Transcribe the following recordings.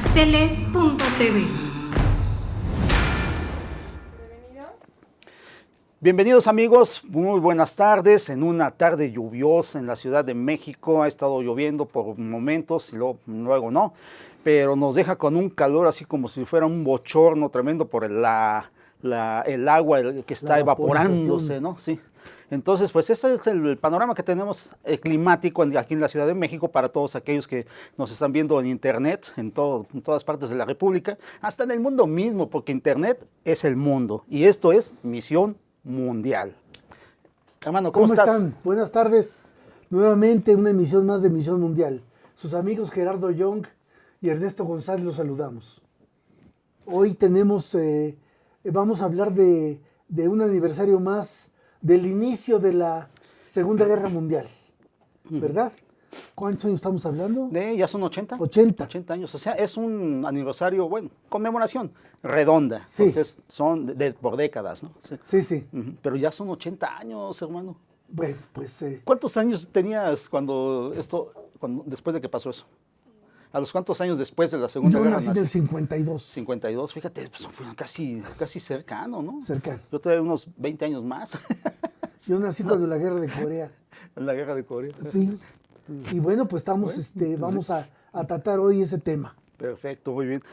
Axtele.tv. Bienvenidos amigos, muy buenas tardes. En una tarde lluviosa en la Ciudad de México, ha estado lloviendo por momentos y luego no, pero nos deja con un calor así como si fuera un bochorno tremendo por el agua que está evaporándose, ¿no? Sí. Entonces, pues ese es el panorama que tenemos climático aquí en la Ciudad de México para todos aquellos que nos están viendo en internet, en todas partes de la República, hasta en el mundo mismo, porque internet es el mundo y esto es Misión Mundial. Hermano, ¿cómo estás? Están? Buenas tardes. Nuevamente una emisión más de Misión Mundial. Sus amigos Gerardo Young y Ernesto González los saludamos. Hoy vamos a hablar de un aniversario más del inicio de la Segunda Guerra Mundial, ¿verdad? ¿Cuántos años estamos hablando? Ya son 80. 80 años, o sea, es un aniversario, bueno, conmemoración redonda, sí. Porque son por décadas, ¿no? Sí. Pero ya son 80 años, hermano. Bueno, pues... ¿Cuántos años tenías después de que pasó eso? ¿A los cuántos años después de la Segunda Guerra? Yo nací en el 52. 52, fíjate, pues fue casi cercano, ¿no? Cercano. Yo tenía unos 20 años más. Yo nací cuando la Guerra de Corea. En la Guerra de Corea. Sí. Y bueno, pues vamos a tratar hoy ese tema. Perfecto, muy bien.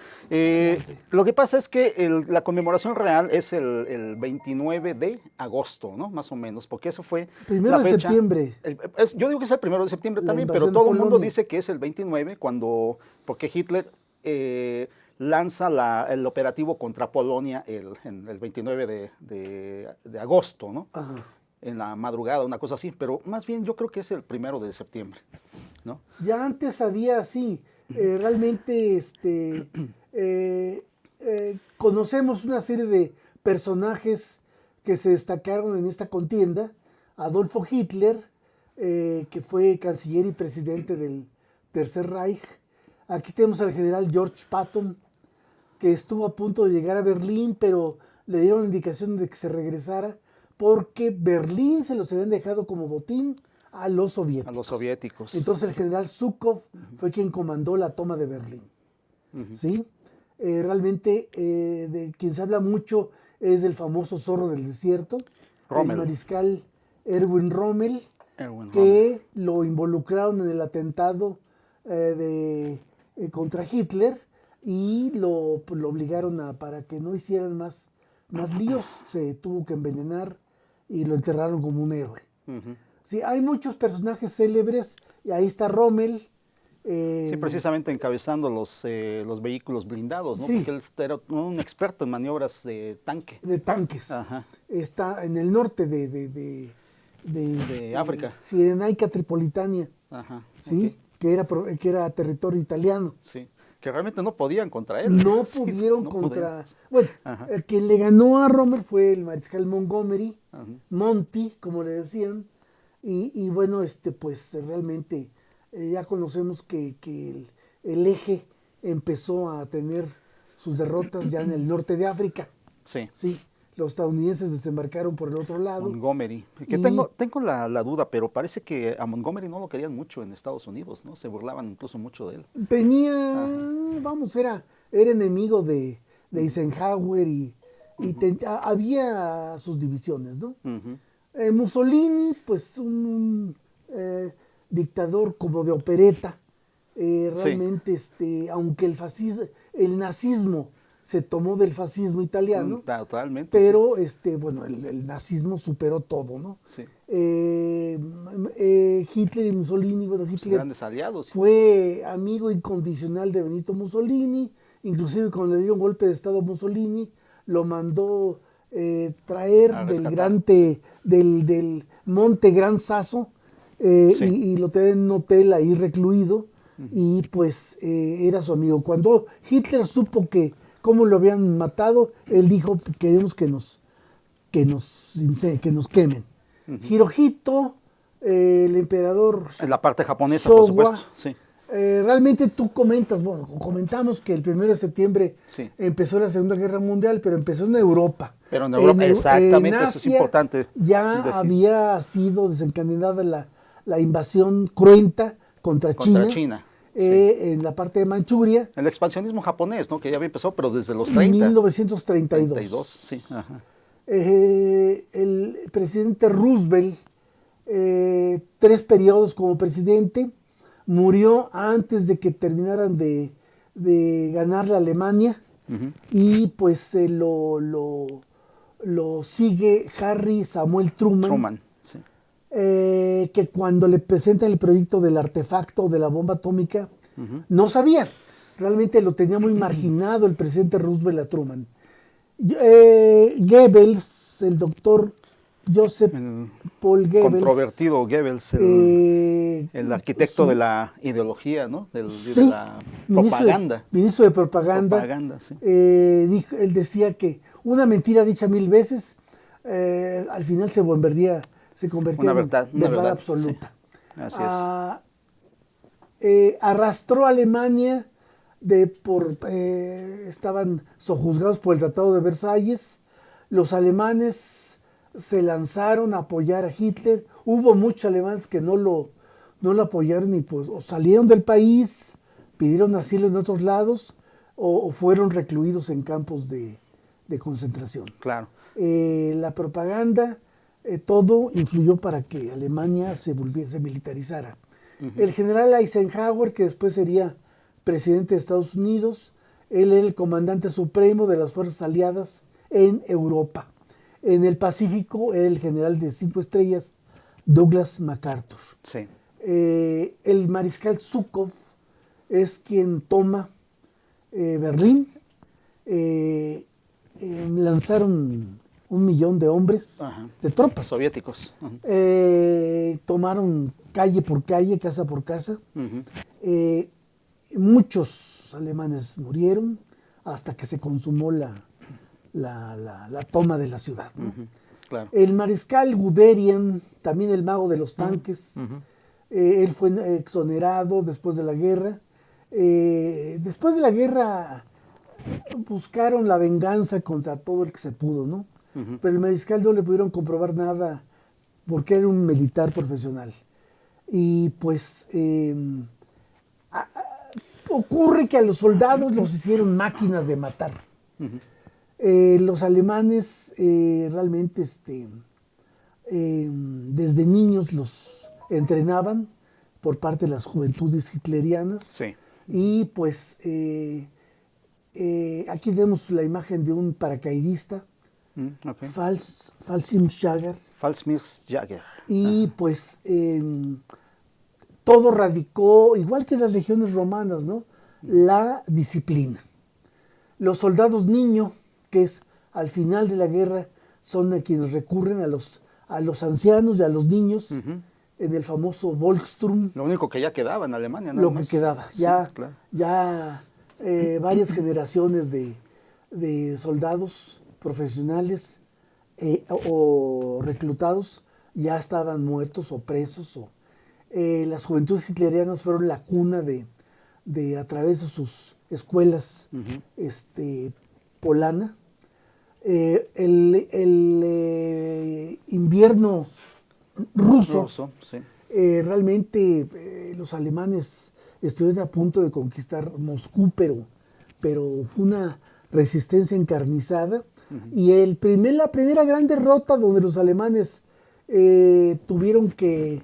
Lo que pasa es que la conmemoración real es el 29 de agosto, ¿no? Más o menos, porque eso fue Primero la de fecha. Septiembre. Yo digo que es el 1 de septiembre también, pero invasión todo de el mundo Polonia. dice que es el 29 porque Hitler lanza el operativo contra Polonia el 29 de agosto, ¿no? Ajá. En la madrugada, una cosa así, pero más bien yo creo que es el 1 de septiembre, ¿no? Ya antes había así, realmente conocemos una serie de personajes que se destacaron en esta contienda. Adolfo Hitler, que fue canciller y presidente del Tercer Reich. Aquí tenemos al general George Patton, que estuvo a punto de llegar a Berlín, pero le dieron la indicación de que se regresara, porque Berlín se los habían dejado como botín a los soviéticos. A los soviéticos. Entonces el general Zhukov fue quien comandó la toma de Berlín. ¿Sí? Realmente de quien se habla mucho es del famoso zorro del desierto, Rommel. el mariscal Erwin Rommel, lo involucraron en el atentado contra Hitler y lo obligaron para que no hicieran más líos. Se tuvo que envenenar y lo enterraron como un héroe. Sí, hay muchos personajes célebres, y ahí está Rommel. Sí, precisamente encabezando los vehículos blindados, ¿no? Sí. Porque él era un experto en maniobras de tanque. De tanques. Ajá. Está en el norte de África. Cirenaica Tripolitania. Ajá. Sí, Okay. que era territorio italiano. Sí, que realmente no podían contra él. No Sí, pudieron no contra... podían. Bueno, quien le ganó a Rommel fue el mariscal Montgomery, Ajá. Monty, como le decían. Y bueno, pues realmente ya conocemos que el eje empezó a tener sus derrotas ya en el norte de África. Sí. Sí, los estadounidenses desembarcaron por el otro lado. Montgomery. Que tengo la duda, pero parece que a Montgomery no lo querían mucho en Estados Unidos, ¿no? Se burlaban incluso mucho de él. Era enemigo de Eisenhower y había sus divisiones, ¿no? Mussolini, pues un dictador como de opereta, realmente, sí. Aunque el nazismo se tomó del fascismo italiano, Totalmente. pero sí. Bueno, el nazismo superó todo, ¿no? Sí. Hitler y Mussolini, bueno, Hitler grandes aliados. fue amigo incondicional de Benito Mussolini, inclusive cuando le dieron golpe de estado a Mussolini, lo mandó traer del monte Gran Sasso, sí. y lo tenía en un hotel ahí recluido, y pues era su amigo. Cuando Hitler supo cómo lo habían matado, él dijo: queremos que nos quemen. Hirohito, el emperador en la parte japonesa, Showa, por supuesto. Sí. Realmente comentamos que el 1 de septiembre sí. empezó la Segunda Guerra Mundial, pero empezó en Europa. Pero en Europa, exactamente, en Asia, eso es importante. Ya había sido desencadenada la invasión cruenta contra China. en la parte de Manchuria. El expansionismo japonés, ¿no? Que ya había empezado, pero desde los En 30. 1932. 32, sí. Ajá. El presidente Roosevelt, 3 periodos como presidente, murió antes de que terminaran de ganar la Alemania. Y pues lo sigue Harry Samuel Truman, Sí. Que cuando le presentan el proyecto del artefacto de la bomba atómica, no sabía. Realmente lo tenía muy marginado el presidente Roosevelt a Truman. Goebbels, el doctor Joseph Paul Goebbels. Controvertido Goebbels, el arquitecto de la ideología, ¿no? De la propaganda. Ministro de propaganda. Sí. Él decía que una mentira dicha 1000 veces, al final se convertía una en verdad absoluta. Sí. Así es. Arrastró a Alemania, estaban sojuzgados por el Tratado de Versalles. Los alemanes se lanzaron a apoyar a Hitler. Hubo muchos alemanes que no lo apoyaron y pues o salieron del país, pidieron asilo en otros lados o fueron recluidos en campos de concentración. Claro. La propaganda, todo influyó para que Alemania se militarizara. El general Eisenhower, que después sería presidente de Estados Unidos, él era el comandante supremo de las fuerzas aliadas en Europa. En el Pacífico era el general de 5 estrellas, Douglas MacArthur. Sí. El mariscal Zhukov es quien toma Berlín. Lanzaron 1 millón de hombres, de tropas soviéticos. Tomaron calle por calle, casa por casa. Muchos alemanes murieron hasta que se consumó la toma de la ciudad, ¿no? Claro. El mariscal Guderian, también el mago de los tanques, él fue exonerado después de la guerra. Después de la guerra buscaron la venganza contra todo el que se pudo, ¿no? Pero el mariscal no le pudieron comprobar nada porque era un militar profesional. Y pues ocurre que a los soldados los hicieron máquinas de matar. Los alemanes realmente desde niños los entrenaban por parte de las juventudes hitlerianas. Sí. Y pues aquí tenemos la imagen de un paracaidista, Fallschirmjäger. Fallschirmjäger. Y pues todo radicó, igual que en las legiones romanas, ¿no? La disciplina. Los soldados niño, que es al final de la guerra, son a quienes recurren a los ancianos y a los niños en el famoso Volkssturm. Lo único que ya quedaba en Alemania, ¿no? Lo que quedaba. Ya, sí, claro. Ya varias generaciones de soldados profesionales o reclutados ya estaban muertos o presos. Las juventudes hitlerianas fueron la cuna a través de sus escuelas polana. El invierno ruso sí. Realmente los alemanes estuvieron a punto de conquistar Moscú, pero fue una resistencia encarnizada. Y la primera gran derrota donde los alemanes tuvieron que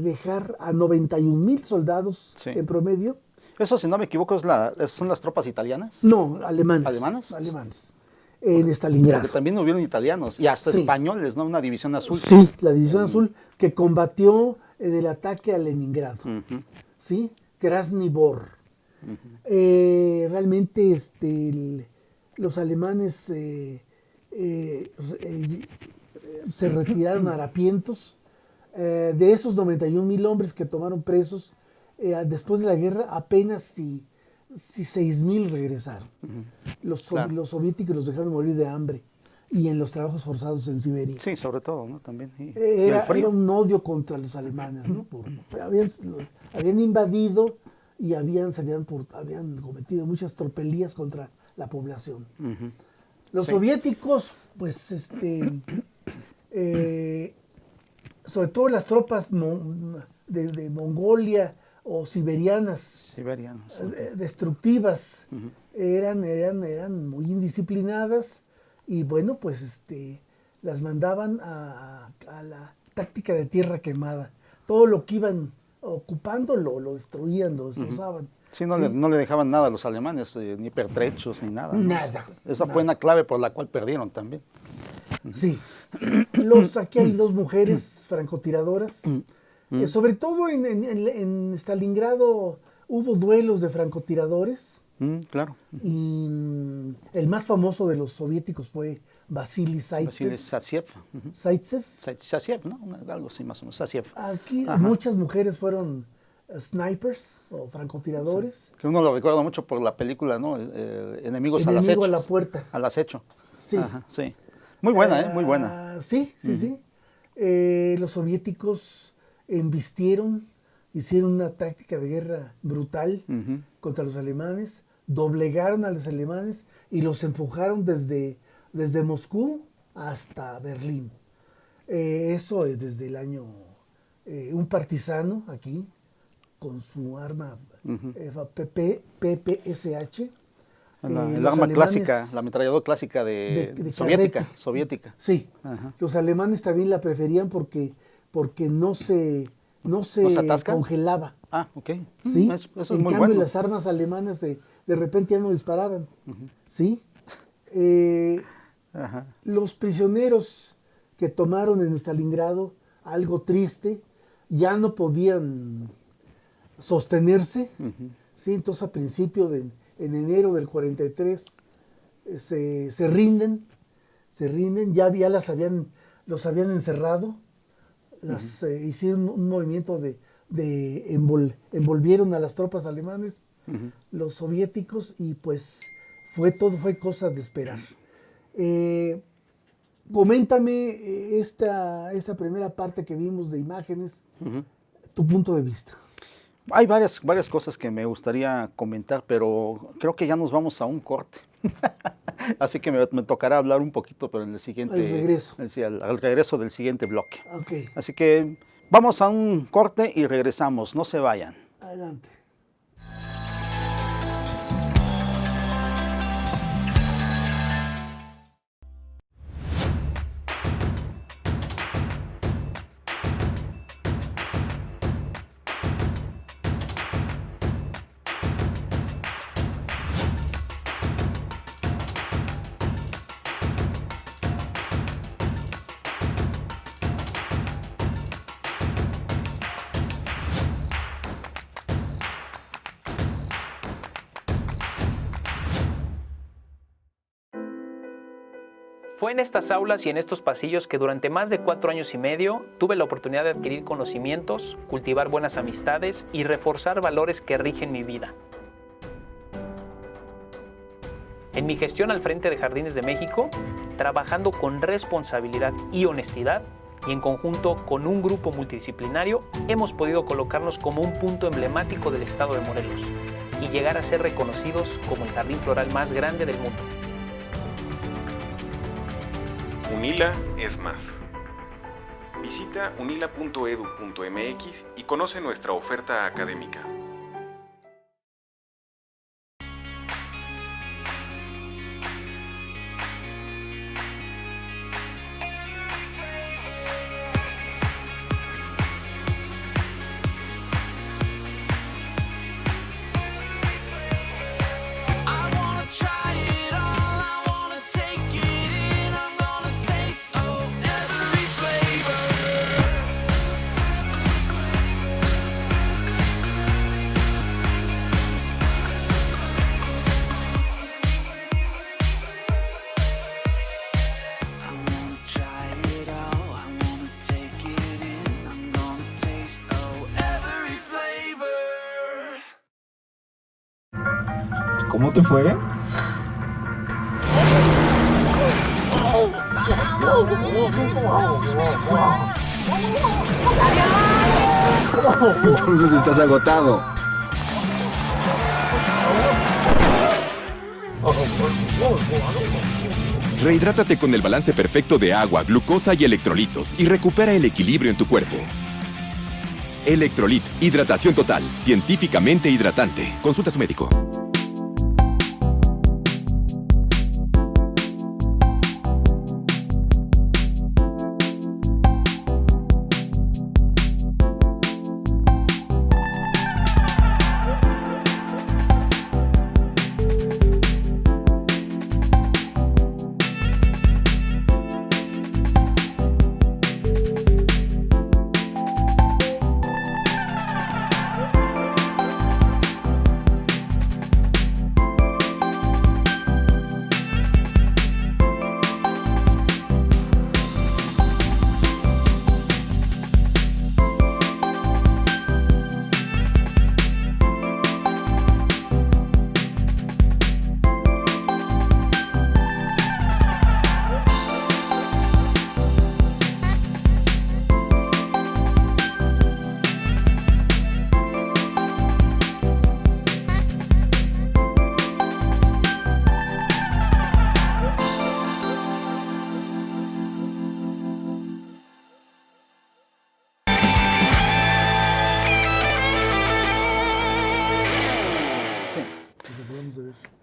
dejar a 91,000 soldados en promedio. Eso, si no me equivoco, son las tropas italianas. No, alemanes. ¿Alemanes? Alemanes. En Stalingrado. Porque también hubieron italianos y hasta españoles, ¿no? Una división azul. Sí, la división azul que combatió en el ataque a Leningrado. ¿Sí? Krasny Bor. Realmente los alemanes se retiraron harapientos. De esos 91,000 hombres que tomaron presos, después de la guerra, apenas si 6,000 regresaron. Los soviéticos los dejaron morir de hambre y en los trabajos forzados en Siberia. Sí, sobre todo, ¿no? También. Era un odio contra los alemanes, ¿no? Habían invadido y habían cometido muchas tropelías contra la población. Los soviéticos, pues, sobre todo las tropas de Mongolia o siberianas, destructivas. Eran muy indisciplinadas y bueno, pues las mandaban a la táctica de tierra quemada. Todo lo que iban ocupando lo destruían, lo destrozaban. Sí, no le dejaban nada a los alemanes, ni pertrechos, ni nada. Nada. Esa fue una clave por la cual perdieron también. Sí. Aquí hay 2 mujeres francotiradoras. Sobre todo en Stalingrado hubo duelos de francotiradores. Claro. Y el más famoso de los soviéticos fue Vasily Zaitsev. Zaitsev, ¿no? Algo así más o menos, Zaitsev. Aquí muchas mujeres fueron snipers o francotiradores. Sí. Que uno lo recuerda mucho por la película, ¿no? Enemigos al acecho. Enemigo a la puerta. Al acecho. Sí. Sí. Muy buena, muy buena. Sí. Los soviéticos embistieron, hicieron una táctica de guerra brutal contra los alemanes, doblegaron a los alemanes y los empujaron desde Moscú hasta Berlín. Eso es desde el año... un partisano aquí, con su arma PPSH. El arma clásica, la ametralladora clásica de soviética. Sí, los alemanes también la preferían porque no se congelaba. Ok. ¿Sí? Eso es en muy cambio, bueno. las armas alemanas de repente ya no disparaban. ¿Sí? Los prisioneros que tomaron en Stalingrado, algo triste, ya no podían sostenerse. ¿Sí? Entonces, a principio en enero del 43 se rinden, ya los habían encerrado, hicieron un movimiento envolvieron a las tropas alemanes, los soviéticos, y pues fue cosa de esperar. Coméntame esta primera parte que vimos de imágenes, tu punto de vista. Hay varias cosas que me gustaría comentar, pero creo que ya nos vamos a un corte. Así que me tocará hablar un poquito, pero en el siguiente... Al regreso. Al regreso del siguiente bloque. Okay. Así que vamos a un corte y regresamos. No se vayan. Adelante. Fue en estas aulas y en estos pasillos que durante más de 4 años y medio tuve la oportunidad de adquirir conocimientos, cultivar buenas amistades y reforzar valores que rigen mi vida. En mi gestión al frente de Jardines de México, trabajando con responsabilidad y honestidad, y en conjunto con un grupo multidisciplinario, hemos podido colocarnos como un punto emblemático del estado de Morelos y llegar a ser reconocidos como el jardín floral más grande del mundo. UNILA es más. Visita unila.edu.mx y conoce nuestra oferta académica. ¿Cómo te fue? Entonces estás agotado. Rehidrátate con el balance perfecto de agua, glucosa y electrolitos y recupera el equilibrio en tu cuerpo. Electrolit, hidratación total, científicamente hidratante. Consulta a su médico.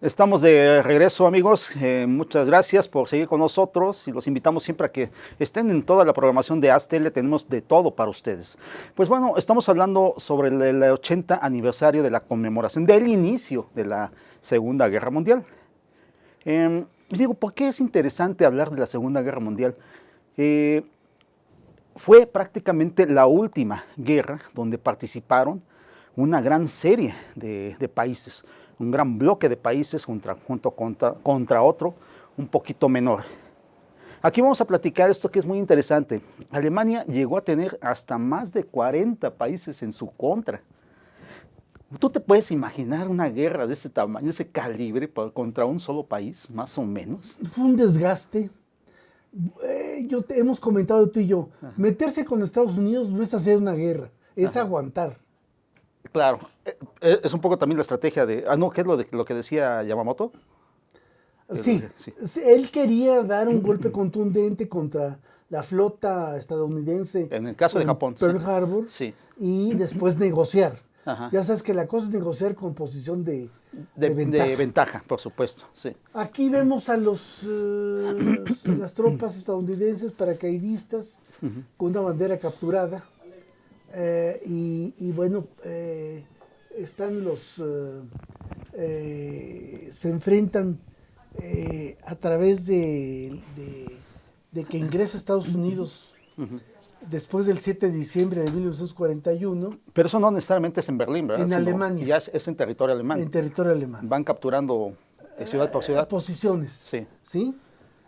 Estamos de regreso, amigos. Muchas gracias por seguir con nosotros y los invitamos siempre a que estén en toda la programación de AzTele. Tenemos de todo para ustedes. Pues bueno, estamos hablando sobre el 80 aniversario de la conmemoración del inicio de la Segunda Guerra Mundial. Digo, ¿por qué es interesante hablar de la Segunda Guerra Mundial? Fue prácticamente la última guerra donde participaron una gran serie de países, un gran bloque de países contra otro un poquito menor. Aquí vamos a platicar esto que es muy interesante. Alemania llegó a tener hasta más de 40 países en su contra. ¿Tú te puedes imaginar una guerra de ese tamaño, ese calibre contra un solo país, más o menos? Fue un desgaste. Hemos comentado tú y yo, meterse con Estados Unidos no es hacer una guerra, es aguantar. Claro, es un poco también la estrategia de... ¿qué es lo que decía Yamamoto? Sí, él quería dar un golpe contundente contra la flota estadounidense. En el caso de Japón. Pearl Harbor. Sí. Y después negociar. Ajá. Ya sabes que la cosa es negociar con posición de ventaja. De ventaja, por supuesto, sí. Aquí vemos a las tropas estadounidenses paracaidistas con una bandera capturada. Y bueno, están se enfrentan a través de que ingresa a Estados Unidos después del 7 de diciembre de 1941. Pero eso no necesariamente es en Berlín, ¿verdad? En Alemania. Ya es en territorio alemán. En territorio alemán. Van capturando ciudad por ciudad. Posiciones. Sí. ¿Sí?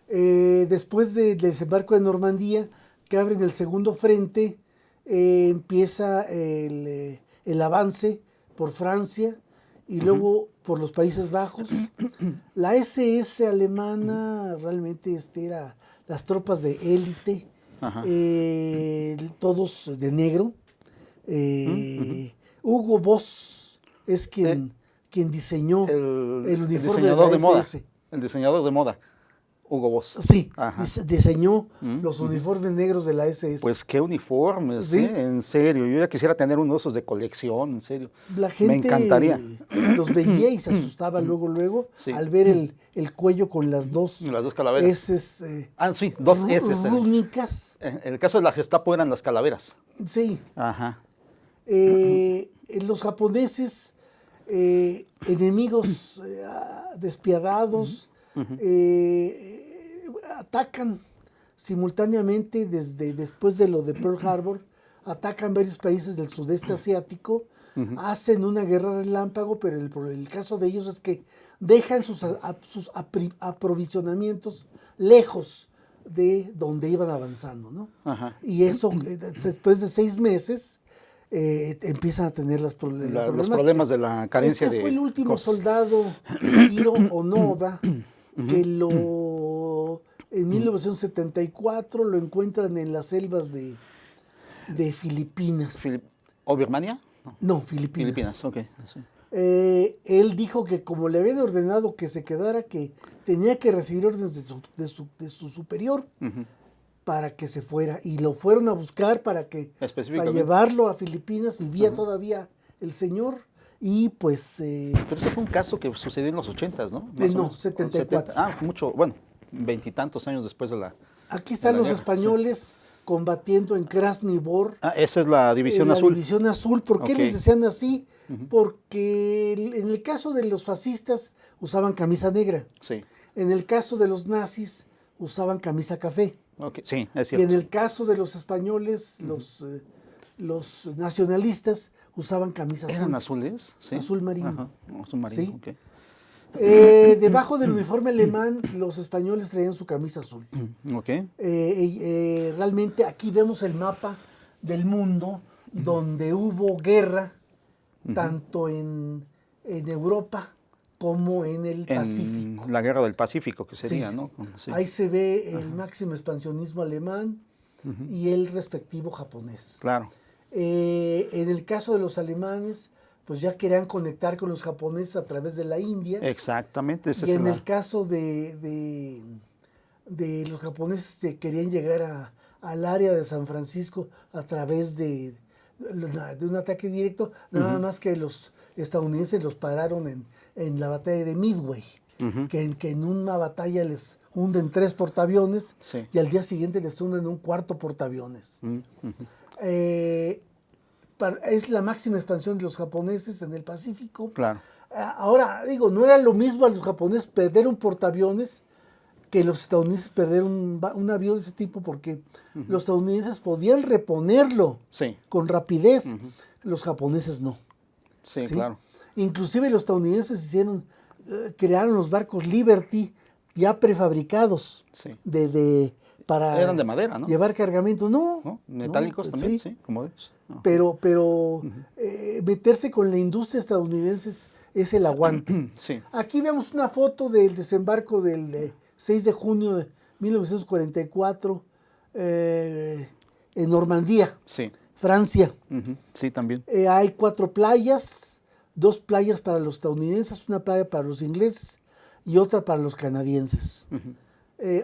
Después del desembarco de Normandía, que abren el segundo frente, empieza el avance por Francia y luego por los Países Bajos. La SS alemana realmente era las tropas de élite, todos de negro. Hugo Boss es quien diseñó el uniforme de la SS. El diseñador de moda. Hugo Boss. Sí, diseñó los uniformes negros de la SS. Pues qué uniformes, ¿sí? En serio. Yo ya quisiera tener uno de esos de colección, en serio. La gente me encantaría. Los veía y se asustaba luego, sí, al ver el cuello con las dos calaveras. Sí, dos S. Rúnicas. En el caso de la Gestapo eran las calaveras. Sí. Ajá. Los japoneses, enemigos despiadados, atacan simultáneamente después de lo de Pearl Harbor, atacan varios países del sudeste asiático, hacen una guerra relámpago, pero el caso de ellos es que dejan sus aprovisionamientos lejos de donde iban avanzando, ¿no? Ajá. Y eso, después de 6 meses, empiezan a tener los problemas de la carencia de fue el último soldado, Hiro Onoda, que en 1974 lo encuentran en las selvas de Filipinas. ¿O Birmania? No, Filipinas. Filipinas, ok. Sí. Él dijo que como le habían ordenado que se quedara, que tenía que recibir órdenes de su superior, para que se fuera. Y lo fueron a buscar para Específicamente. llevarlo a Filipinas. Vivía todavía el señor y pues... Pero ese fue un caso que sucedió en los 80s, ¿no? Más o no, menos. 74. Mucho, bueno, veintitantos años después de la... Aquí están la los guerra, españoles combatiendo en Krasny Bor. Esa es la División La Azul. División Azul. ¿Por qué Ok. les decían así? Porque en el caso de los fascistas usaban camisa negra. Sí, En el caso de los nazis usaban camisa café. ok, sí, es Y cierto. en el caso de los españoles, los nacionalistas usaban camisa azul. ¿Eran azules? Sí. Azul marino. Ajá, azul marino, Sí. ok. Debajo del uniforme alemán, los españoles traían su camisa azul. Ok, Realmente aquí vemos el mapa del mundo donde hubo guerra, tanto en Europa como en el Pacífico. en la Guerra del Pacífico, que sería, Sí. ¿no? Sí. Ahí se ve el máximo expansionismo alemán y el respectivo japonés. Claro, En el caso de los alemanes, pues ya querían conectar con los japoneses a través de la India. exactamente. Esa Y es en la- el caso de los japoneses que querían llegar al área de San Francisco a través de un ataque directo, nada más que los estadounidenses los pararon en la batalla de Midway, que en una batalla les hunden 3 portaaviones Sí. y al día siguiente les hunden un 4.º portaaviones. Es la máxima expansión de los japoneses en el Pacífico. Claro, Ahora, digo, no era lo mismo a los japoneses perder un portaaviones que los estadounidenses perder un avión de ese tipo, porque los estadounidenses podían reponerlo sí, con rapidez, los japoneses no. sí, ¿sí? claro. Inclusive los estadounidenses crearon los barcos Liberty ya prefabricados Sí. para Eran de madera, ¿no? llevar cargamento. No, ¿No? Metálicos también, sí. sí, como de esos. Ah. Pero meterse con la industria estadounidense es el aguante. Sí, Aquí vemos una foto del desembarco del 6 de junio de 1944 en Normandía, sí. Francia. Sí, también. Hay 4 playas, 2 playas para los estadounidenses, una playa para los ingleses y otra para los canadienses.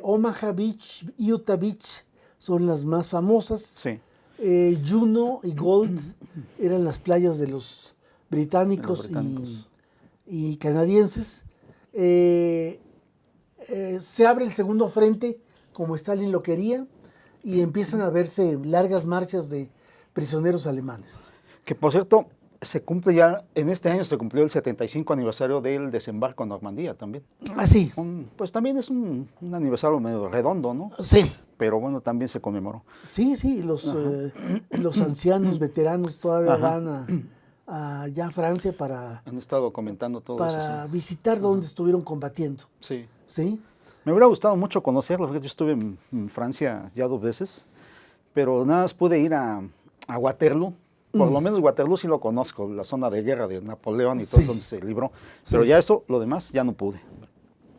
Omaha Beach, Utah Beach son las más famosas. Sí. Juno y Gold eran las playas de los británicos, De los británicos. y canadienses. Se abre el segundo frente, como Stalin lo quería, y empiezan a verse largas marchas de prisioneros alemanes. Que por cierto, se cumple ya, en este año se cumplió el 75 aniversario del desembarco en Normandía también. Así, Pues también es un aniversario medio redondo, ¿no? sí. Pero bueno, también se conmemoró. Sí, los ancianos veteranos todavía Ajá. van allá a Francia para Han estado comentando todo eso. visitar donde estuvieron combatiendo. Sí. ¿Sí? Me hubiera gustado mucho conocerlo, fíjate, yo estuve en Francia ya 2 veces, pero nada más pude ir a Waterloo. Por lo menos Waterloo sí lo conozco, la zona de guerra de Napoleón y todo Sí. donde se libró. Pero ya eso, lo demás, ya no pude.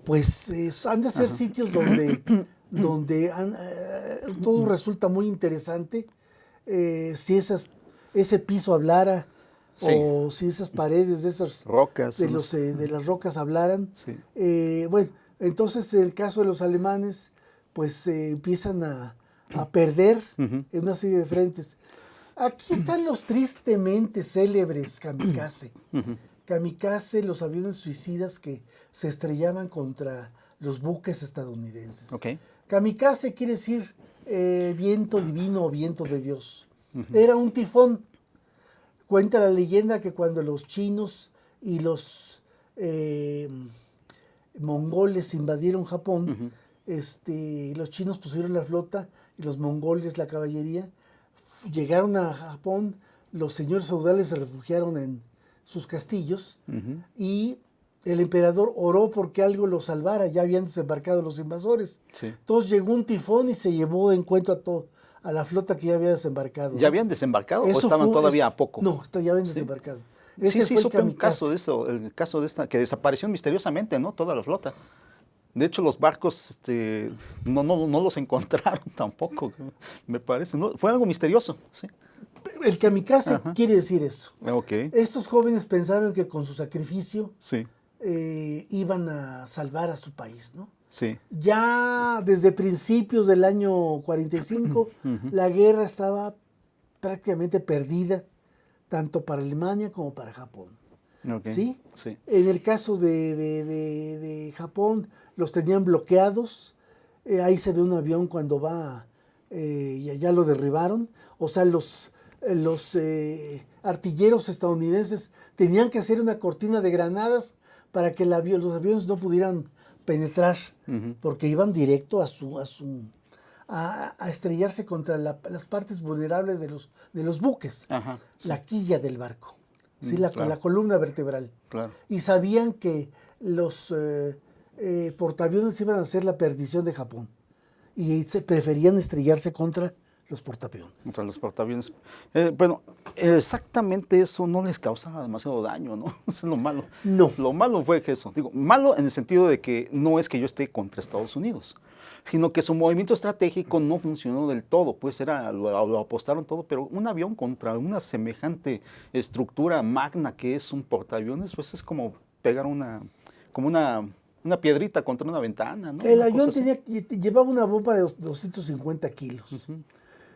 Pues han de ser sitios donde todo resulta muy interesante. Si ese piso hablara, Sí. o si esas paredes de esas Rocas. de las rocas hablaran. Sí. Bueno, entonces en el caso de los alemanes, pues empiezan a perder en una serie de frentes. Aquí están los tristemente célebres kamikaze. Kamikaze, los aviones suicidas que se estrellaban contra los buques estadounidenses. Ok. Kamikaze quiere decir viento divino o viento de Dios. Era un tifón. Cuenta la leyenda que cuando los chinos y los mongoles invadieron Japón, los chinos pusieron la flota y los mongoles la caballería. Llegaron a Japón, los señores feudales se refugiaron en sus castillos y el emperador oró porque algo los salvara, ya habían desembarcado los invasores. Sí. Entonces llegó un tifón y se llevó de encuentro a la flota que ya había desembarcado. ¿Ya habían desembarcado o Eso estaban fue- todavía eso- a poco? No, ya habían desembarcado. Ese Sí, fue el supe un kamikaze. caso de eso, el caso de esta, que desapareció misteriosamente, ¿no? Toda la flota. De hecho, los barcos no los encontraron tampoco, me parece. ¿No? Fue algo misterioso, sí. El kamikaze quiere decir eso. Ok, Estos jóvenes pensaron que con su sacrificio sí. iban a salvar a su país, ¿no? Sí. Ya desde principios del año 45, la guerra estaba prácticamente perdida, tanto para Alemania como para Japón. Ok. ¿Sí? Sí. En el caso de Japón, los tenían bloqueados. Ahí se ve un avión cuando va, ya lo derribaron. O sea, los artilleros estadounidenses tenían que hacer una cortina de granadas para que los aviones no pudieran penetrar, porque iban directo a estrellarse contra las partes vulnerables de los buques, Ajá. Sí. la quilla del barco, ¿sí? La claro. columna vertebral. Claro. Y sabían que los portaaviones iban a ser la perdición de Japón. Y se preferían estrellarse contra los portaaviones. Contra los portaaviones. Bueno, exactamente eso no les causaba demasiado daño, ¿no? Eso es lo malo. No. Lo malo fue que eso, digo, malo en el sentido de que no es que yo esté contra Estados Unidos, sino que su movimiento estratégico no funcionó del todo, pues lo apostaron todo, pero un avión contra una semejante estructura magna que es un portaaviones, pues es como pegar una piedrita contra una ventana, ¿no? El Una avión cosa así. llevaba una bomba de 250 kilos.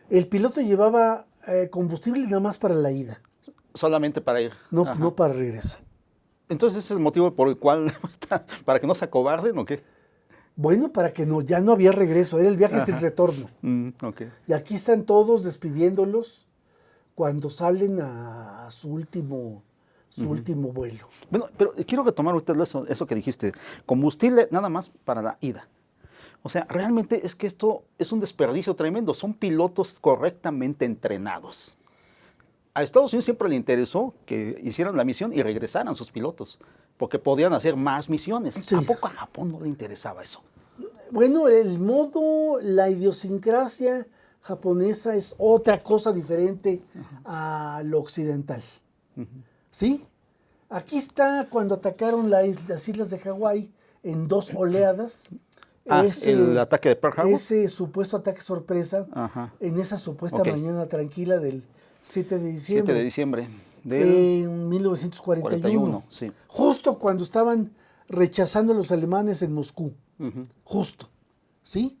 El piloto llevaba combustible nada más para la ida, Solamente para ir. no Ajá. para regresar. Entonces ese es el motivo por el cual, para que no se acobarden, ¿o qué? Bueno, para que ya no había regreso, era el viaje sin retorno. Ok. Y aquí están todos despidiéndolos cuando salen a su último vuelo. Bueno, pero quiero retomar ahorita eso que dijiste, combustible nada más para la ida. O sea, realmente es que esto es un desperdicio tremendo, son pilotos correctamente entrenados. A Estados Unidos siempre le interesó que hicieran la misión y regresaran sus pilotos, porque podían hacer más misiones. Sí. ¿A poco a Japón no le interesaba eso? Bueno, el modo, la idiosincrasia japonesa es otra cosa diferente a lo occidental. ¿Sí? Aquí está cuando atacaron las islas de Hawái en 2 oleadas. El ataque de Pearl Harbor. Ese supuesto ataque sorpresa Ajá. en esa supuesta Ok. mañana tranquila del 7 de diciembre. 7 de diciembre del En 1941. 41, sí. Justo cuando estaban rechazando a los alemanes en Moscú. Justo. ¿Sí?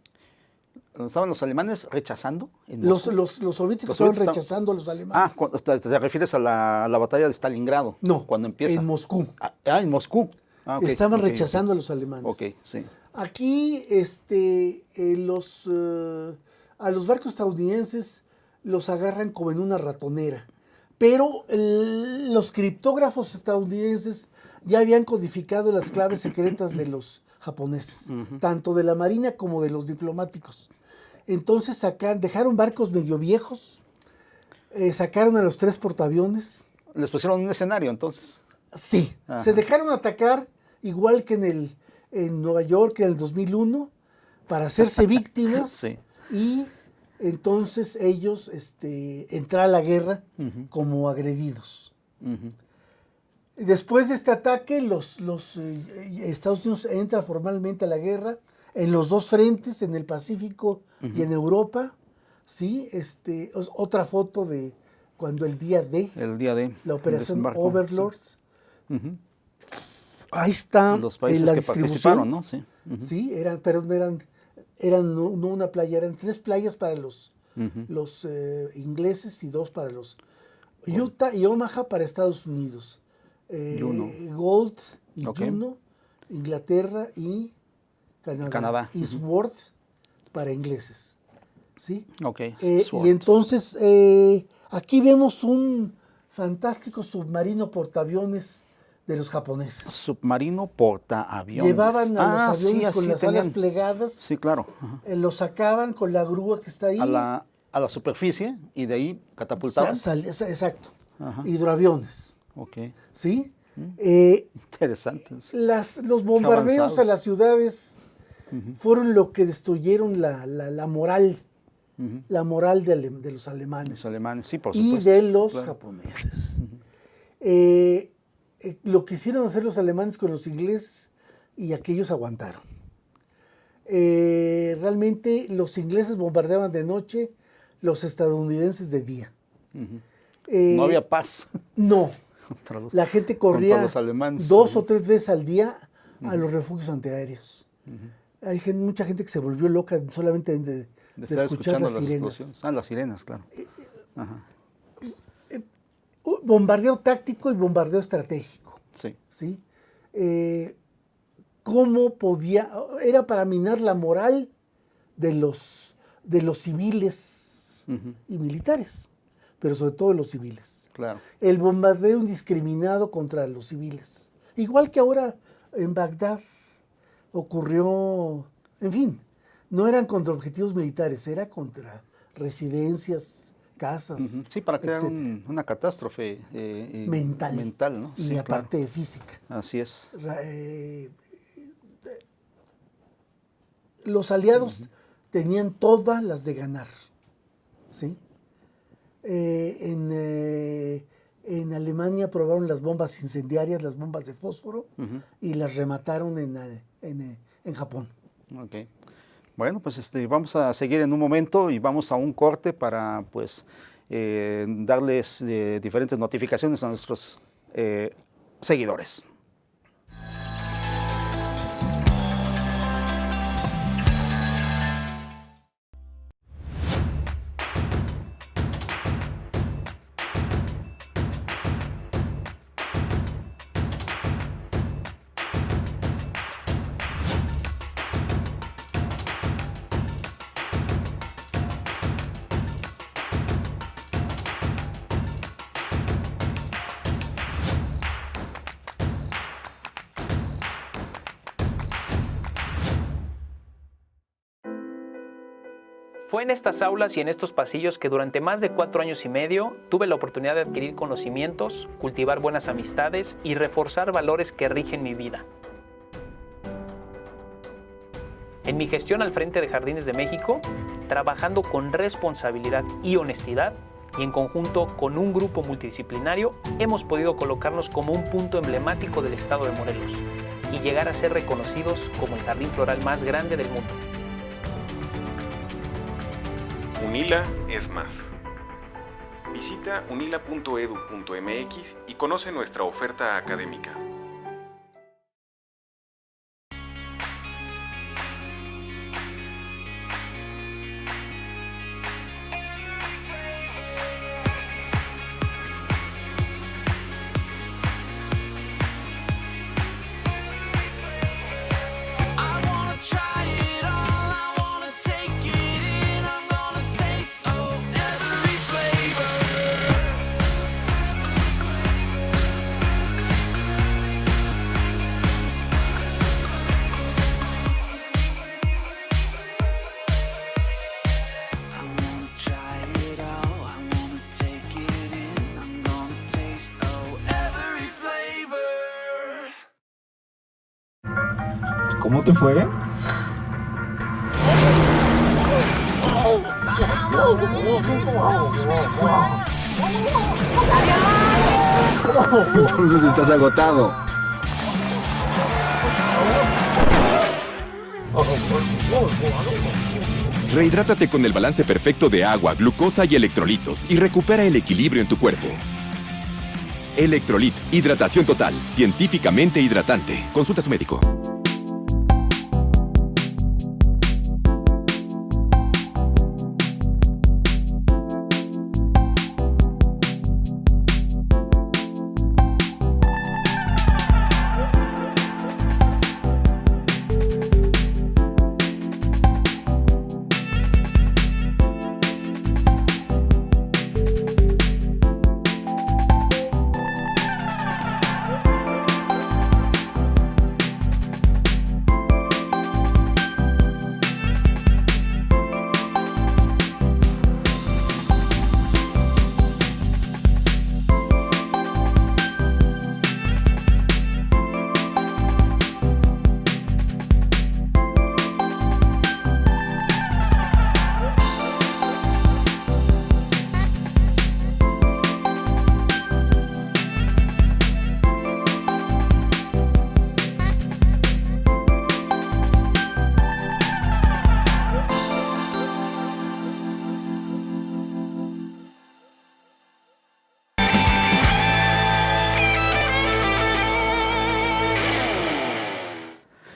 ¿Estaban los alemanes rechazando? En Los Moscú? soviéticos Los estaban soviéticos rechazando a los alemanes. ¿te refieres a la batalla de Stalingrado? No, Cuando empieza. en Moscú. En Moscú. Ok, Estaban ok, rechazando a los alemanes. Ok, sí. Aquí a los barcos estadounidenses los agarran como en una ratonera. Pero los criptógrafos estadounidenses ya habían codificado las claves secretas de los japoneses, tanto de la marina como de los diplomáticos. Entonces dejaron barcos medio viejos, sacaron a los 3 portaaviones. Les pusieron un escenario entonces. Sí, Ajá. se dejaron atacar igual que en Nueva York en el 2001 para hacerse víctimas Sí. y entonces ellos entrar a la guerra como agredidos. Después de este ataque, Estados Unidos entra formalmente a la guerra en los 2 frentes, en el Pacífico y en Europa. ¿Sí? Otra foto de cuando el día D, El día de la el operación desembarco, Overlord. sí. Ahí está Los países la que distribución. participaron, ¿no? Sí. Sí, eran no una playa, eran 3 playas para los ingleses y 2 para los Utah y Omaha para Estados Unidos. Juno. Gold y Ok. Juno, Inglaterra y Canadá. Y Swords para ingleses. ¿Sí? Ok. Y entonces aquí vemos un fantástico submarino portaaviones de los japoneses. Submarino portaaviones. Llevaban a los aviones sí, con así las alas tenían. plegadas, Sí, claro. Ajá. los sacaban con la grúa que está ahí. A la superficie y de ahí catapultaban. Exacto. Ajá. Hidroaviones. Ok. ¿Sí? Interesantes. Los bombardeos avanzados. a las ciudades fueron lo que destruyeron la moral. La moral de los alemanes. Los alemanes, sí, por y supuesto. de los Claro. japoneses. Lo quisieron hacer los alemanes con los ingleses y aquellos aguantaron. Realmente los ingleses bombardeaban de noche, los estadounidenses de día. No había paz. No, Contra los- la gente contra corría los alemanes. 2 o 3 veces al día a los refugios antiaéreos. Hay mucha gente que se volvió loca solamente de estar escuchar las sirenas. explosiones. Las sirenas, claro. Ajá. Bombardeo táctico y bombardeo estratégico. Sí. ¿Sí? ¿Cómo podía? Era para minar la moral de los civiles y militares, pero sobre todo de los civiles. Claro. El bombardeo indiscriminado contra los civiles. Igual que ahora en Bagdad ocurrió, en fin, no eran contra objetivos militares, era contra residencias, casas. Sí, para crear etcétera. una catástrofe mental, ¿no? Y Sí, aparte claro. física. Así es. Los aliados tenían todas las de ganar, ¿sí? En Alemania probaron las bombas incendiarias, las bombas de fósforo, y las remataron en Japón. Ok. Bueno, pues vamos a seguir en un momento y vamos a un corte para pues darles diferentes notificaciones a nuestros seguidores. Fue en estas aulas y en estos pasillos que durante más de 4 años y medio tuve la oportunidad de adquirir conocimientos, cultivar buenas amistades y reforzar valores que rigen mi vida. En mi gestión al frente de Jardines de México, trabajando con responsabilidad y honestidad, y en conjunto con un grupo multidisciplinario, hemos podido colocarnos como un punto emblemático del estado de Morelos y llegar a ser reconocidos como el jardín floral más grande del mundo. UNILA es más. Visita unila.edu.mx y conoce nuestra oferta académica. ¿Cómo te fue? Entonces estás agotado. Rehidrátate con el balance perfecto de agua, glucosa y electrolitos y recupera el equilibrio en tu cuerpo. Electrolit, hidratación total, científicamente hidratante. Consulta a su médico.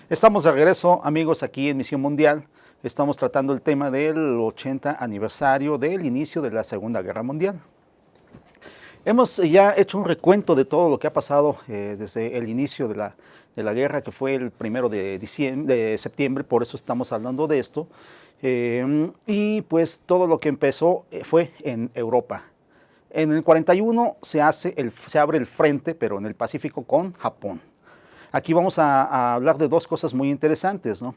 Estamos de regreso, amigos, aquí en Misión Mundial. Estamos tratando el tema del 80 aniversario del inicio de la Segunda Guerra Mundial. Hemos ya hecho un recuento de todo lo que ha pasado desde el inicio de la guerra, que fue el 1 de septiembre, por eso estamos hablando de esto. Y pues todo lo que empezó fue en Europa. En el 41 se abre el frente, pero en el Pacífico con Japón. Aquí vamos a hablar de dos cosas muy interesantes, ¿no?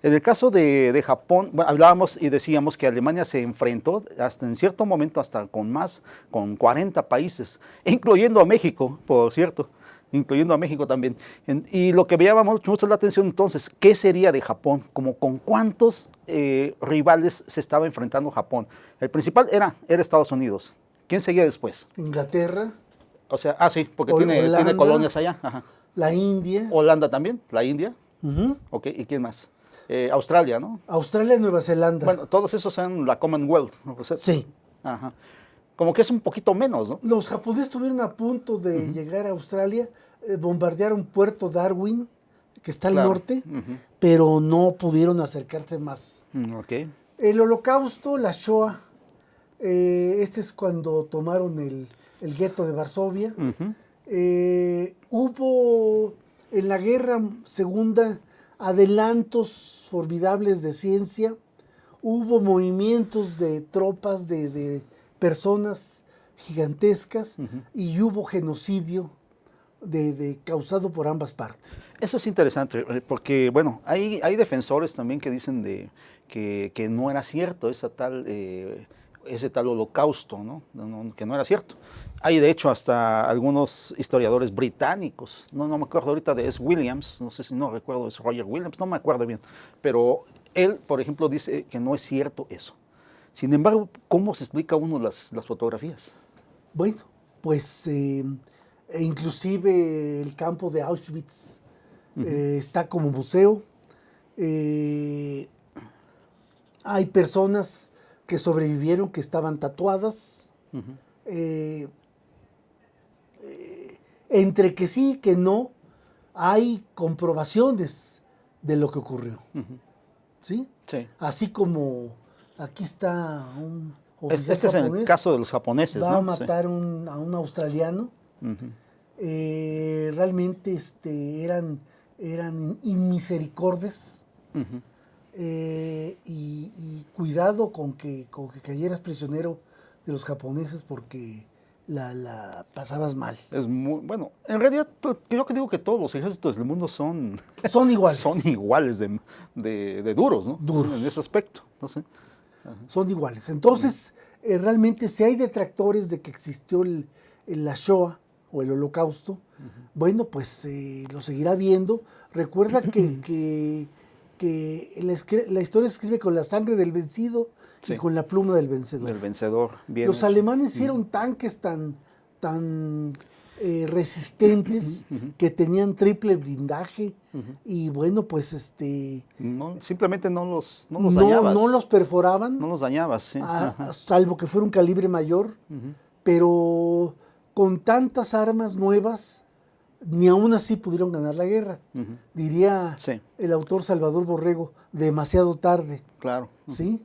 En el caso de Japón, bueno, hablábamos y decíamos que Alemania se enfrentó hasta en cierto momento hasta con 40 países, incluyendo a México, por cierto, incluyendo a México también. Y lo que me llama mucho la atención entonces, ¿qué sería de Japón? Como con cuántos rivales se estaba enfrentando Japón. El principal era Estados Unidos. ¿Quién seguía después? Inglaterra. O sea, sí, porque tiene Holanda, colonias allá. Ajá. La India. Holanda también, la India. Ujú. Ok, ¿y quién más? Australia, ¿no? Australia y Nueva Zelanda. Bueno, todos esos son la Commonwealth, ¿no? O sea, Sí. ajá. Como que es un poquito menos, ¿no? Los japoneses estuvieron a punto de llegar a Australia, bombardearon Puerto Darwin, que está al Claro. norte, pero no pudieron acercarse más. Ok. El Holocausto, la Shoah, este es cuando tomaron el gueto de Varsovia. Ujú. Hubo en la guerra segunda adelantos formidables de ciencia, hubo movimientos de tropas, de personas gigantescas, y hubo genocidio causado por ambas partes. Eso es interesante, porque, bueno, hay defensores también que dicen que no era cierto ese tal holocausto, ¿no? Que no era cierto. Hay, de hecho, hasta algunos historiadores británicos, no me acuerdo ahorita de Williams, no sé si no recuerdo, es Roger Williams, no me acuerdo bien, pero él, por ejemplo, dice que no es cierto eso. Sin embargo, ¿cómo se explica uno las fotografías? Bueno, pues inclusive el campo de Auschwitz está como museo. Hay personas que sobrevivieron, que estaban tatuadas. Entre que sí y que no, hay comprobaciones de lo que ocurrió. ¿Sí? Sí. Así como aquí está un oficial Este es japonés, el caso de los japoneses, va ¿no? a matar a un australiano. Realmente eran inmisericordes. Y cuidado con que cayeras prisionero de los japoneses, porque la pasabas mal. Es muy, bueno, en realidad yo que digo que todos los ejércitos del mundo son Iguales. son iguales de duros, ¿no? Duros. En ese aspecto, no sé. Son iguales. Entonces, realmente si hay detractores de que existió la Shoah o el Holocausto, bueno, pues lo seguirá viendo. Recuerda que la historia se escribe con la sangre del vencido y con la pluma del vencedor. El vencedor, bien Los hecho. alemanes hicieron tanques tan resistentes que tenían triple blindaje y bueno, pues No, simplemente no los dañabas. no los perforaban, No los dañabas, sí. Ajá. salvo que fuera un calibre mayor, pero con tantas armas nuevas, ni aún así pudieron ganar la guerra. Diría Sí. el autor Salvador Borrego, demasiado tarde. Claro. ¿Sí?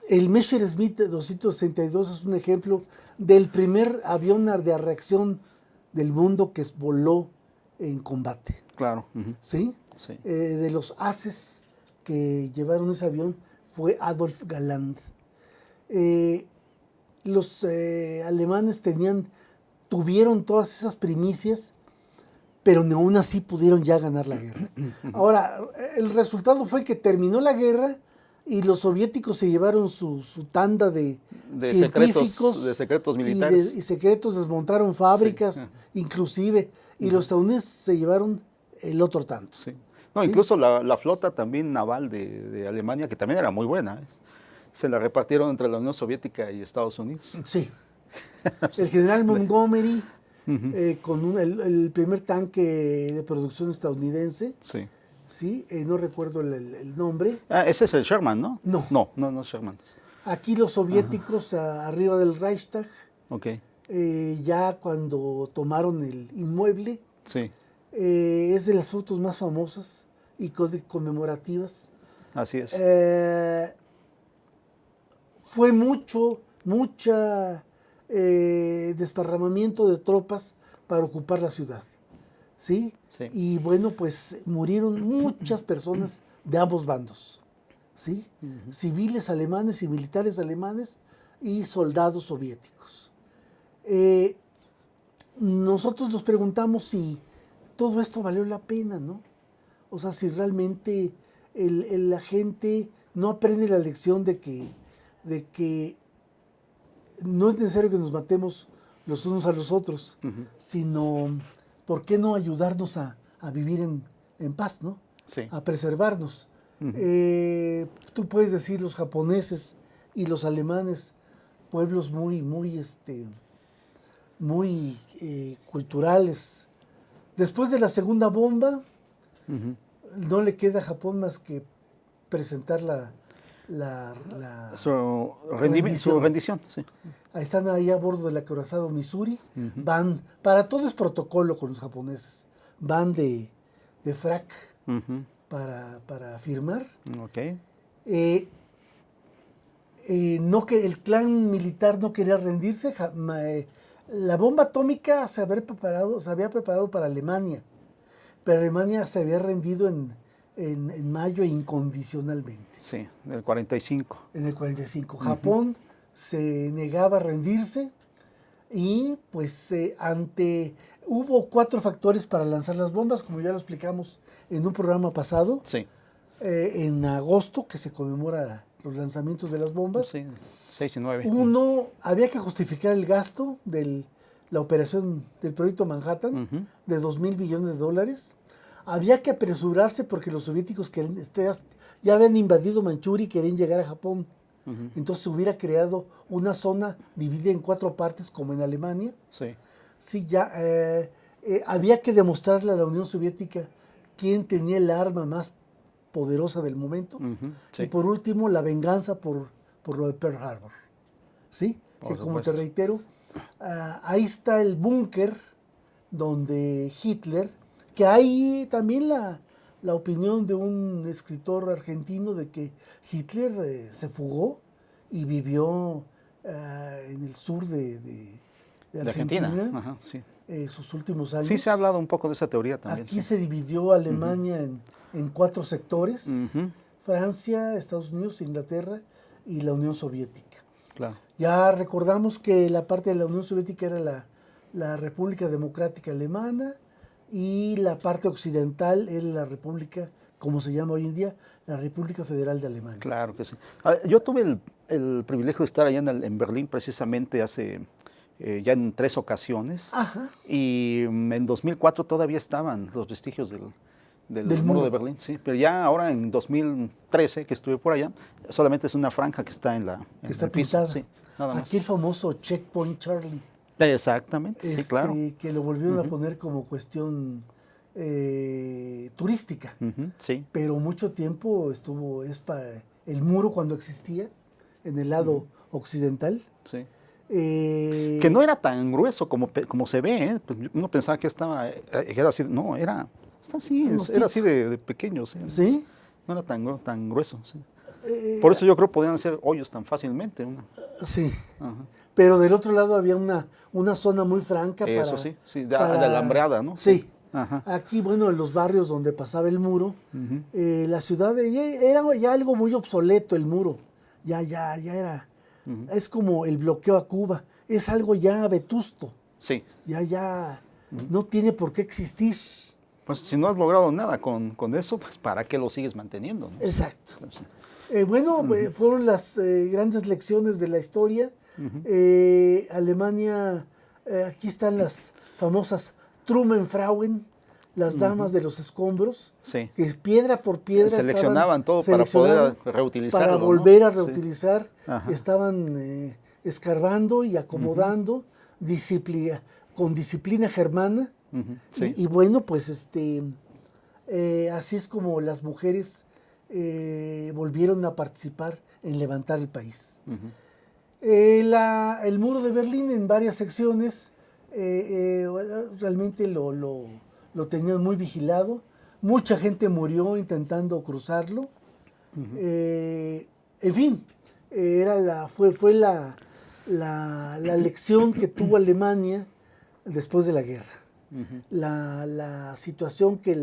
El Messerschmitt 262 es un ejemplo del primer avión de reacción del mundo que voló en combate. Claro. ¿Sí? Sí. De los ases que llevaron ese avión fue Adolf Galland. Los alemanes tuvieron todas esas primicias, pero ni aún así pudieron ya ganar la guerra. Ahora, el resultado fue que terminó la guerra y los soviéticos se llevaron su tanda de científicos, de secretos militares. y secretos, desmontaron fábricas, Sí. inclusive, y los estadounidenses se llevaron el otro tanto. Sí. No, ¿Sí? incluso la flota también naval de Alemania, que también era muy buena, se la repartieron entre la Unión Soviética y Estados Unidos. Sí. El general Montgomery, con el primer tanque de producción estadounidense, Sí. ¿sí? No recuerdo el nombre. Ese es el Sherman, ¿no? No. No es Sherman. Aquí los soviéticos arriba del Reichstag, Ok, ya cuando tomaron el inmueble, sí. Es de las fotos más famosas y conmemorativas. Así es. Fue mucha desparramamiento de tropas para ocupar la ciudad, ¿sí? Sí. Y bueno, pues murieron muchas personas de ambos bandos, ¿sí? Civiles alemanes y militares alemanes y soldados soviéticos. Nosotros nos preguntamos si todo esto valió la pena, ¿no? O sea, si realmente la gente no aprende la lección de que no es necesario que nos matemos los unos a los otros, sino ¿por qué no ayudarnos a vivir en paz, ¿no? Sí. A preservarnos. Tú puedes decir los japoneses y los alemanes, pueblos muy culturales. Después de la segunda bomba, no le queda a Japón más que presentar Su rendición, sí. Ahí están ahí a bordo del acorazado Missouri. Van, para todo es protocolo con los japoneses. Van de frac para firmar. Ok. No que el clan militar no quería rendirse. La bomba atómica se había preparado para Alemania, pero Alemania se había rendido en mayo incondicionalmente. Sí, del 45. En el 45. Japón se negaba a rendirse y pues hubo 4 factores para lanzar las bombas, como ya lo explicamos en un programa pasado. Sí. En agosto, que se conmemora los lanzamientos de las bombas. Sí, 6 y 9. Uno, había que justificar el gasto de la operación del proyecto Manhattan de $2,000 billones. Había que apresurarse porque los soviéticos ya habían invadido Manchuria y querían llegar a Japón. Entonces se hubiera creado una zona dividida en 4 partes como en Alemania. Sí. Sí, ya había que demostrarle a la Unión Soviética quién tenía el arma más poderosa del momento. Sí. Y por último, la venganza por lo de Pearl Harbor. ¿Sí? Por Que como te supuesto. reitero, ahí está el búnker donde Hitler, que hay también la opinión de un escritor argentino de que Hitler se fugó y vivió en el sur de Argentina, Ajá, sí. sus últimos años. Sí, se ha hablado un poco de esa teoría también. Aquí sí. se dividió Alemania en 4 sectores: Francia, Estados Unidos, Inglaterra y la Unión Soviética. Claro. Ya recordamos que la parte de la Unión Soviética era la República Democrática Alemana y la parte occidental era la República, como se llama hoy en día, la República Federal de Alemania. Claro que sí. Yo tuve el privilegio de estar allá en Berlín precisamente hace ya en 3 ocasiones. Ajá. Y en 2004 todavía estaban los vestigios del muro de Berlín, sí. Pero ya ahora en 2013 que estuve por allá, solamente es una franja que está en Está el piso. pintada. Sí, nada más. Aquí el famoso Checkpoint Charlie. Exactamente, sí, claro. Que lo volvieron a poner como cuestión turística. Sí. Pero mucho tiempo es para el muro cuando existía, en el lado occidental. Sí. Que no era tan grueso como se ve, ¿eh? Pues uno pensaba que era así, no, era así, era así de pequeño, ¿sí? ¿Sí? No era tan grueso, sí. Por eso yo creo que podían hacer hoyos tan fácilmente. Sí. Ajá. Pero del otro lado había una zona muy franca Eso sí, de alambrada, ¿no? Sí. Ajá. Aquí, bueno, en los barrios donde pasaba el muro, la ciudad era ya algo muy obsoleto el muro. Ya era. Es como el bloqueo a Cuba. Es algo ya vetusto. Sí. Ya no tiene por qué existir. Pues si no has logrado nada con eso, pues ¿para qué lo sigues manteniendo? ¿No? Exacto. Sí. Fueron las grandes lecciones de la historia. Alemania, aquí están las famosas Trümmerfrauen, las damas de los escombros, Sí. que piedra por piedra Seleccionaban todo para poder reutilizarlo. para volver a ¿no? reutilizar. Sí. Ajá. Estaban escarbando y acomodando con disciplina germana. Sí. Y bueno, pues así es como las mujeres volvieron a participar en levantar el país. El muro de Berlín en varias secciones realmente lo lo tenían muy vigilado, mucha gente murió intentando cruzarlo. En fin, fue la lección que tuvo Alemania después de la guerra. La situación que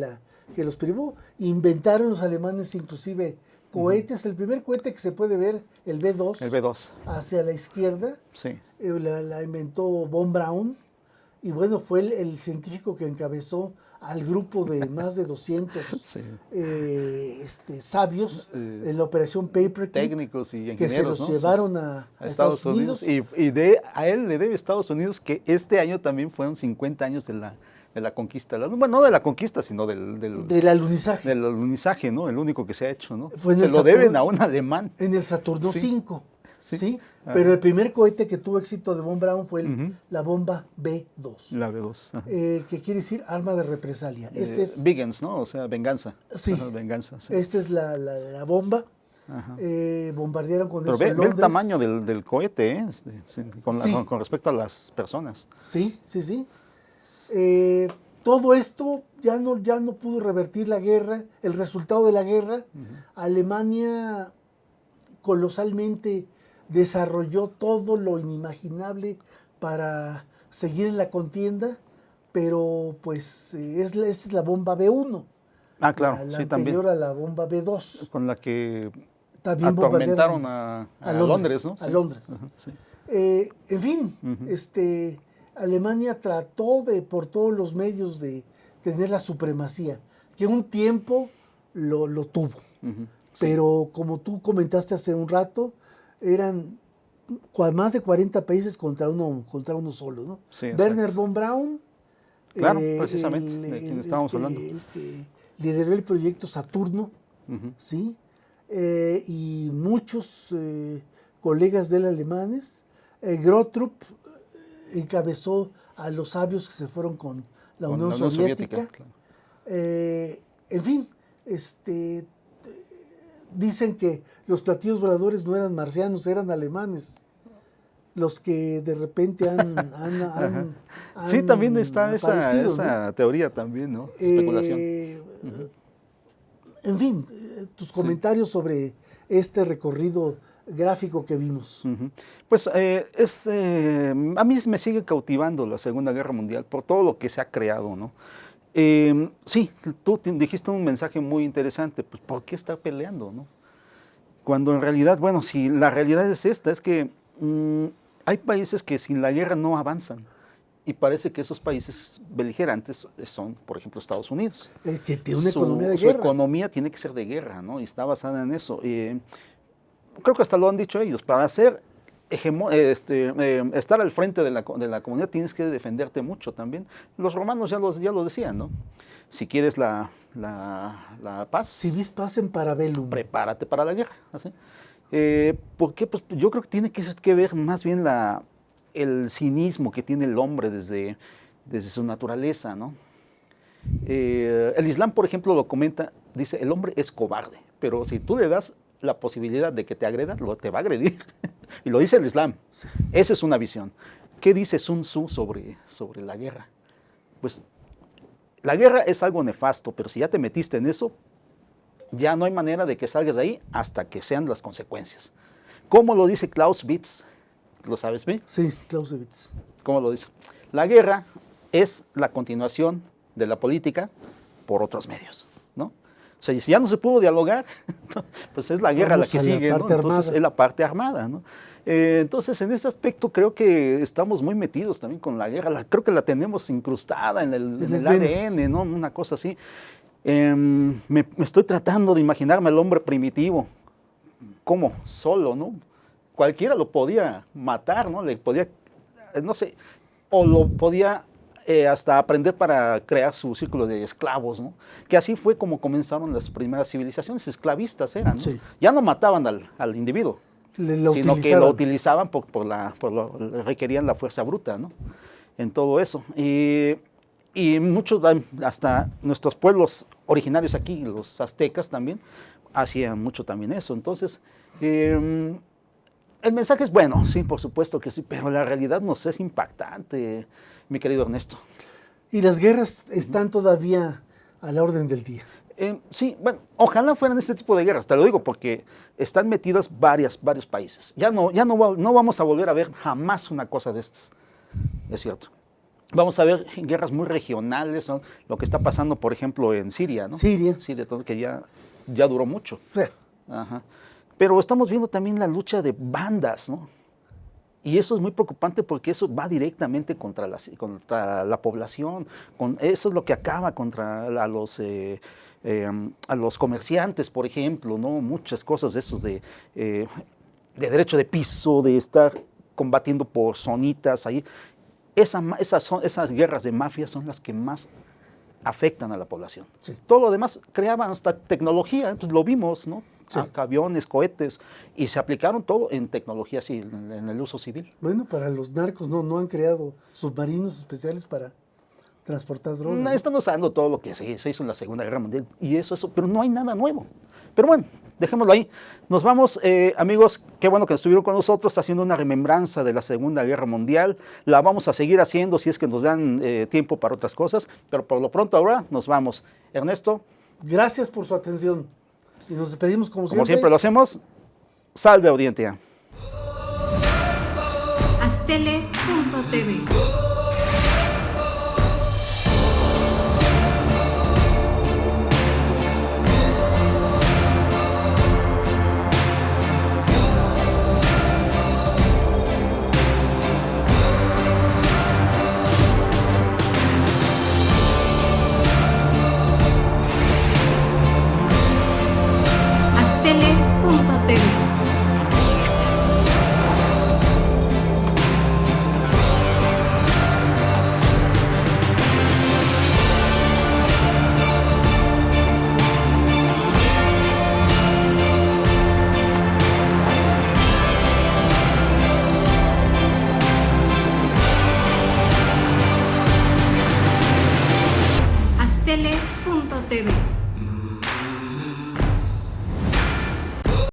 los privó. Inventaron los alemanes inclusive cohetes. El primer cohete que se puede ver, el B-2, hacia la izquierda, Sí. la inventó von Braun. Y bueno, fue el científico que encabezó al grupo de más de 200 Sí. sabios en la operación Paperclip, Técnicos y que se ingenieros, los ¿no? llevaron a Estados Unidos. Y a él le debe Estados Unidos que este año también fueron 50 años de la conquista. Bueno, no de la conquista, sino Del alunizaje. del alunizaje, ¿no? El único que se ha hecho, ¿no? Fue en Se el lo Saturno. deben a un alemán. En el Saturno Sí. 5. Sí. ¿Sí? Ajá. Pero el primer cohete que tuvo éxito de von Braun fue la bomba B-2, La B2. Ajá. que quiere decir arma de represalia. Vengeance, ¿no? O sea, venganza. Sí. Ajá, venganza. Sí. Esta es la bomba. Ajá. Bombardearon con Pero eso ve el Londres. tamaño del cohete, ¿eh? Sí, Sí. con respecto a las personas. Sí. Todo esto ya no pudo revertir la guerra, el resultado de la guerra. Alemania colosalmente desarrolló todo lo inimaginable para seguir en la contienda, pero pues esta es la bomba B1, Ah, claro, la sí, también. anterior a la bomba B2. Con la que También atormentaron bombardearon a Londres, ¿no? A Sí. Londres. Ajá, sí. En fin, Alemania trató por todos los medios de tener la supremacía, que un tiempo lo tuvo. Ujú. Pero como tú comentaste hace un rato, eran más de 40 países contra uno solo, ¿no? Sí, exacto. Werner von Braun, Claro, precisamente, de quien estábamos hablando. el que lideró el proyecto Saturno, Ujú. ¿sí? Y muchos colegas de él alemanes. Grottrup encabezó a los sabios que se fueron con la Con Unión Soviética. claro. En fin, dicen que los platillos voladores no eran marcianos, eran alemanes. Los que de repente han Sí, también está aparecido, ¿no? esa teoría también, ¿no? Especulación. En fin, tus comentarios sobre este recorrido gráfico que vimos. Ujú. Pues a mí me sigue cautivando la Segunda Guerra Mundial por todo lo que se ha creado, ¿no? Sí, tú dijiste un mensaje muy interesante, pues ¿por qué estar peleando, no? Cuando en realidad, bueno, si la realidad es esta, es que hay países que sin la guerra no avanzan. Y parece que esos países beligerantes son, por ejemplo, Estados Unidos. Que tiene una economía de Su guerra. economía tiene que ser de guerra, ¿no? Y está basada en eso. Creo que hasta lo han dicho ellos. Para estar al frente de la comunidad tienes que defenderte mucho también. Los romanos ya lo decían, ¿no? Si quieres la paz, Si vis pacem para bellum. prepárate para la guerra. ¿Así? ¿Por qué? Pues yo creo que tiene que ver más bien el cinismo que tiene el hombre desde su naturaleza, ¿no? El Islam, por ejemplo, lo comenta, dice, el hombre es cobarde, pero si tú le das la posibilidad de que te agreda, te va a agredir. Y lo dice el Islam. Sí. Esa es una visión. ¿Qué dice Sun Tzu sobre la guerra? Pues la guerra es algo nefasto, pero si ya te metiste en eso, ya no hay manera de que salgas de ahí hasta que sean las consecuencias. ¿Cómo lo dice Clausewitz? ¿Lo sabes bien? Sí, Clausewitz. ¿Cómo lo dice? La guerra es la continuación de la política por otros medios, ¿no? O sea, si ya no se pudo dialogar, pues es la guerra la que sigue, ¿no? Entonces es la parte armada, ¿no? Entonces, en ese aspecto creo que estamos muy metidos también con la guerra. Creo que la tenemos incrustada en el ADN, ¿no? Una cosa así. Me estoy tratando de imaginarme al hombre primitivo, como solo, ¿no? Cualquiera lo podía matar, ¿no? Le podía, no sé, o lo podía hasta aprender para crear su círculo de esclavos, ¿no? Que así fue como comenzaron las primeras civilizaciones, esclavistas eran, ¿no? Sí. Ya no mataban al individuo, sino que lo utilizaban requerían la fuerza bruta, ¿no? En todo eso. Y muchos, hasta nuestros pueblos originarios aquí, los aztecas también, hacían mucho también eso. Entonces, el mensaje es bueno, sí, por supuesto que sí, pero la realidad nos es impactante, mi querido Ernesto. Y las guerras están todavía a la orden del día. Sí, bueno, ojalá fueran este tipo de guerras, te lo digo, porque están metidas varios países. Ya no vamos a volver a ver jamás una cosa de estas, es cierto. Vamos a ver guerras muy regionales, ¿no? Lo que está pasando, por ejemplo, en Siria, ¿no? Siria, que ya duró mucho. sí. Ajá. Pero estamos viendo también la lucha de bandas, ¿no? Y eso es muy preocupante porque eso va directamente contra la población. Eso es lo que acaba contra a los comerciantes, por ejemplo, ¿no? Muchas cosas de esos de derecho de piso, de estar combatiendo por zonitas ahí. Esas guerras de mafia son las que más afectan a la población. Sí. Todo lo demás creaban hasta tecnología, pues lo vimos, ¿no? Sí. Aviones, cohetes, y se aplicaron todo en tecnología, sí, en el uso civil. Bueno, para los narcos no han creado submarinos especiales para transportar drogas. No, están usando todo lo que se hizo en la Segunda Guerra Mundial, y eso, pero no hay nada nuevo. Pero bueno, dejémoslo ahí. Nos vamos, amigos, qué bueno que estuvieron con nosotros haciendo una remembranza de la Segunda Guerra Mundial. La vamos a seguir haciendo si es que nos dan tiempo para otras cosas, pero por lo pronto ahora nos vamos. Ernesto. Gracias por su atención. Y nos despedimos como Siempre lo hacemos. Salve, audiencia. Astele.tv. Astele.tv. Astele.tv.